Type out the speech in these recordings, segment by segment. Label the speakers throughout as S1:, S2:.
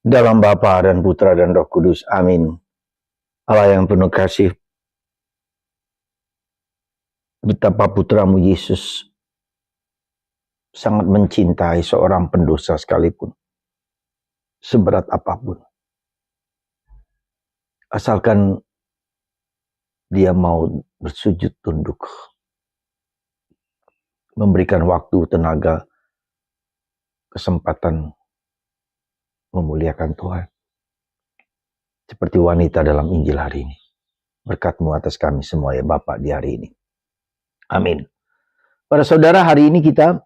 S1: Dalam Bapa dan Putra dan Roh Kudus. Amin. Allah yang penuh kasih, betapa putramu Yesus sangat mencintai seorang pendosa sekalipun, seberat apapun. Asalkan dia mau bersujud tunduk, memberikan waktu, tenaga, kesempatan memuliakan Tuhan. Seperti wanita dalam Injil hari ini. Berkat-Mu atas kami semua ya Bapa di hari ini. Amin. Para saudara, hari ini kita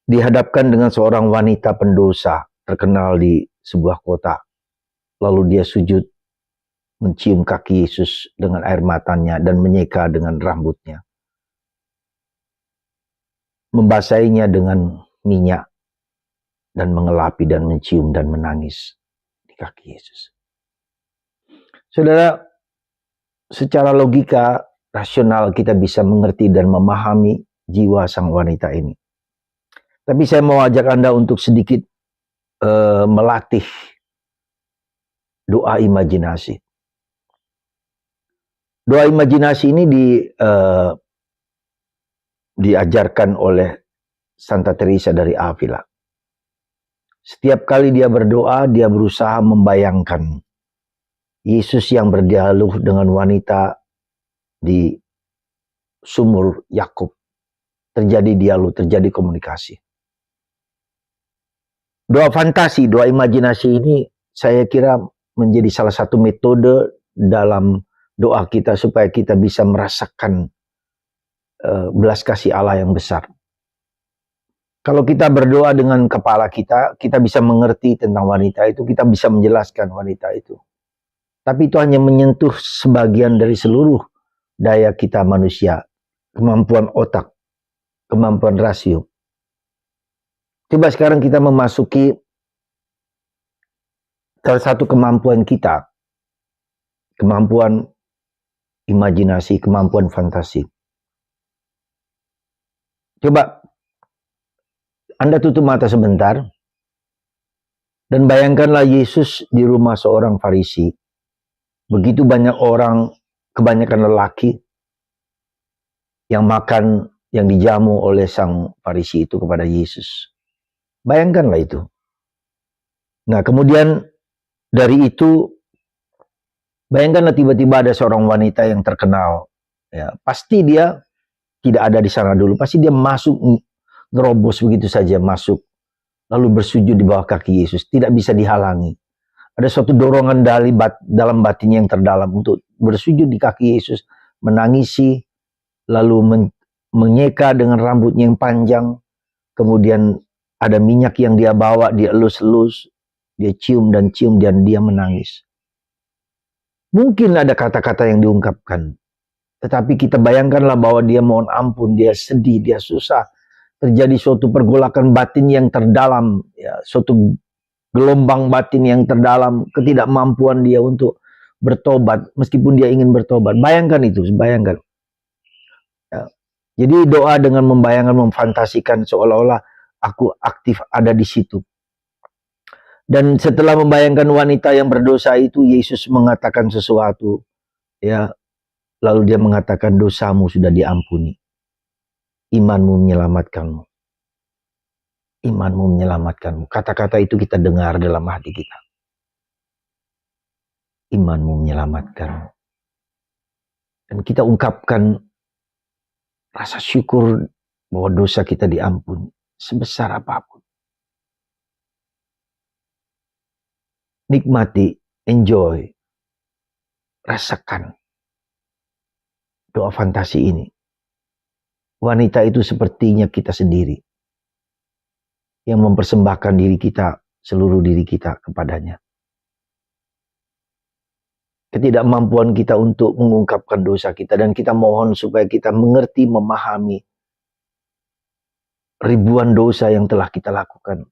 S1: dihadapkan dengan seorang wanita pendosa terkenal di sebuah kota. Lalu dia sujud mencium kaki Yesus dengan air matanya dan menyeka dengan rambutnya. Membasahinya dengan minyak dan mengelapi dan mencium dan menangis di kaki Yesus. Saudara, secara logika rasional kita bisa mengerti dan memahami jiwa sang wanita ini. Tapi saya mau ajak Anda untuk sedikit melatih doa imajinasi. Doa imajinasi ini diajarkan oleh Santa Teresa dari Avila. Setiap kali dia berdoa, dia berusaha membayangkan Yesus yang berdialog dengan wanita di sumur Yakub. Terjadi dialog, terjadi komunikasi. Doa fantasi, doa imajinasi ini saya kira menjadi salah satu metode dalam doa kita supaya kita bisa merasakan belas kasih Allah yang besar. Kalau kita berdoa dengan kepala kita, kita bisa mengerti tentang wanita itu, kita bisa menjelaskan wanita itu. Tapi itu hanya menyentuh sebagian dari seluruh daya kita manusia, kemampuan otak, kemampuan rasio. Coba sekarang kita memasuki salah satu kemampuan kita, kemampuan imajinasi, kemampuan fantasi. Coba Anda tutup mata sebentar dan bayangkanlah Yesus di rumah seorang Farisi. Begitu banyak orang, kebanyakan lelaki yang makan, yang dijamu oleh sang Farisi itu kepada Yesus. Bayangkanlah itu. Nah, kemudian dari itu, bayangkanlah tiba-tiba ada seorang wanita yang terkenal. Ya, pasti dia tidak ada di sana dulu. Pasti dia masuk, nerobos begitu saja masuk. Lalu bersujud di bawah kaki Yesus. Tidak bisa dihalangi. Ada suatu dorongan dalam batinnya yang terdalam untuk bersujud di kaki Yesus. Menangisi, lalu menyeka dengan rambutnya yang panjang. Kemudian ada minyak yang dia bawa, dia elus-elus. Dia cium dan dia menangis. Mungkin ada kata-kata yang diungkapkan. Tetapi kita bayangkanlah bahwa dia mohon ampun, dia sedih, dia susah. Terjadi suatu pergolakan batin yang terdalam. Ya, suatu gelombang batin yang terdalam. Ketidakmampuan dia untuk bertobat. Meskipun dia ingin bertobat. Bayangkan itu, bayangkan. Ya. Jadi doa dengan membayangkan, memfantasikan seolah-olah aku aktif ada di situ. Dan setelah membayangkan wanita yang berdosa itu, Yesus mengatakan sesuatu. Ya, lalu dia mengatakan dosamu sudah diampuni. Imanmu menyelamatkanmu. Imanmu menyelamatkanmu. Kata-kata itu kita dengar dalam hati kita. Imanmu menyelamatkanmu. Dan kita ungkapkan rasa syukur bahwa dosa kita diampuni. Sebesar apapun. Nikmati, enjoy, rasakan doa fantasi ini. Wanita itu sepertinya kita sendiri yang mempersembahkan diri kita, seluruh diri kita kepadanya. Ketidakmampuan kita untuk mengungkapkan dosa kita dan kita mohon supaya kita mengerti, memahami ribuan dosa yang telah kita lakukan,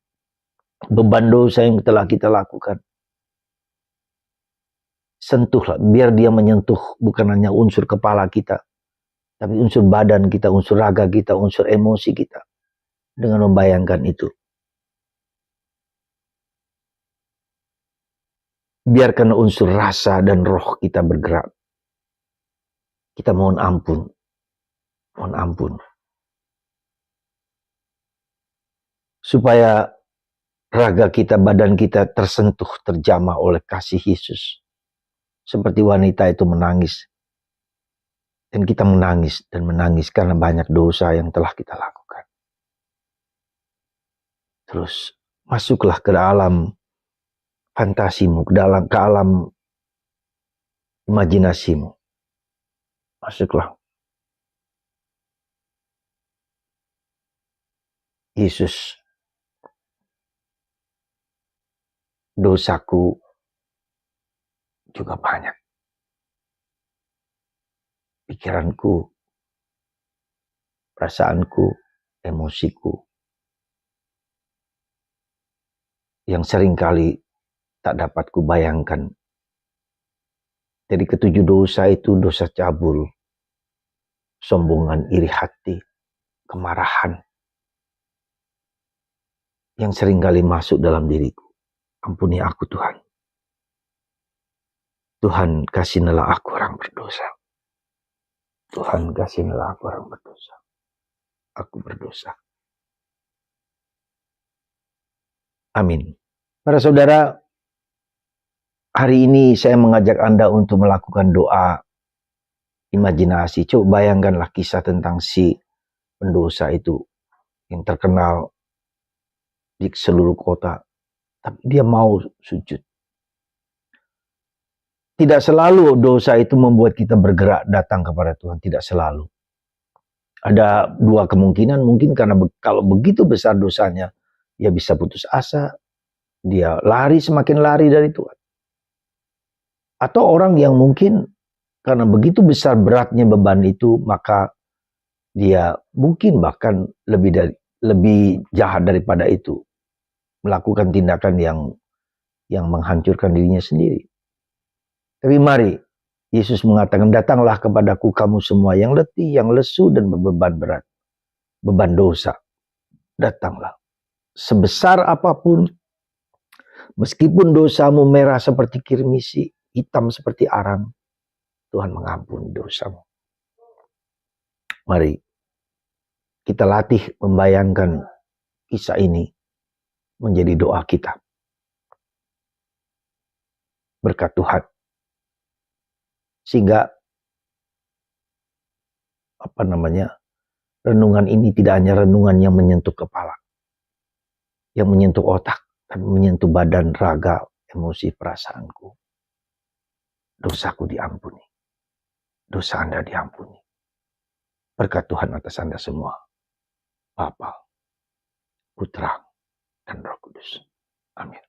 S1: beban dosa yang telah kita lakukan. Sentuhlah, biar dia menyentuh bukan hanya unsur kepala kita, tapi unsur badan kita, unsur raga kita, unsur emosi kita. Dengan membayangkan itu. biarkan unsur rasa dan roh kita bergerak. Kita mohon ampun. Mohon ampun. Supaya raga kita, badan kita tersentuh, terjamah oleh kasih Yesus. Seperti wanita itu menangis. Dan kita menangis dan menangis karena banyak dosa yang telah kita lakukan. Terus masuklah ke dalam fantasimu, ke alam imajinasimu. Masuklah. Yesus, dosaku juga banyak. Pikiranku, perasaanku, emosiku, yang seringkali tak dapat kubayangkan. Jadi ketujuh dosa itu dosa cabul, sombongan, iri hati, kemarahan, yang seringkali masuk dalam diriku. Ampuni aku Tuhan. Tuhan, kasihanilah aku orang berdosa. Tuhan, kasihanilah aku orang berdosa. Aku berdosa. Amin. Para saudara, hari ini saya mengajak Anda untuk melakukan doa imajinasi. Coba bayangkanlah kisah tentang si pendosa itu yang terkenal di seluruh kota. Tapi dia mau sujud. Tidak selalu dosa itu membuat kita bergerak datang kepada Tuhan. Tidak selalu. Ada dua kemungkinan. Mungkin karena kalau begitu besar dosanya, dia bisa putus asa. Dia lari, semakin lari dari Tuhan. Atau orang yang mungkin karena begitu besar beratnya beban itu, maka dia mungkin bahkan lebih jahat daripada itu. Melakukan tindakan yang menghancurkan dirinya sendiri. Tapi mari, Yesus mengatakan, datanglah kepadaku kamu semua yang letih, yang lesu, dan berbeban berat. Beban dosa. Datanglah. Sebesar apapun, meskipun dosamu merah seperti kirmisi, hitam seperti arang, Tuhan mengampuni dosamu. Mari, kita latih membayangkan kisah ini menjadi doa kita. Berkat Tuhan. Sehingga renungan ini tidak hanya renungan yang menyentuh kepala, yang menyentuh otak, tapi menyentuh badan, raga, emosi, perasaanku. Dosaku diampuni. Dosa Anda diampuni. Berkat Tuhan atas Anda semua. Bapa, Putra, dan Roh Kudus. Amin.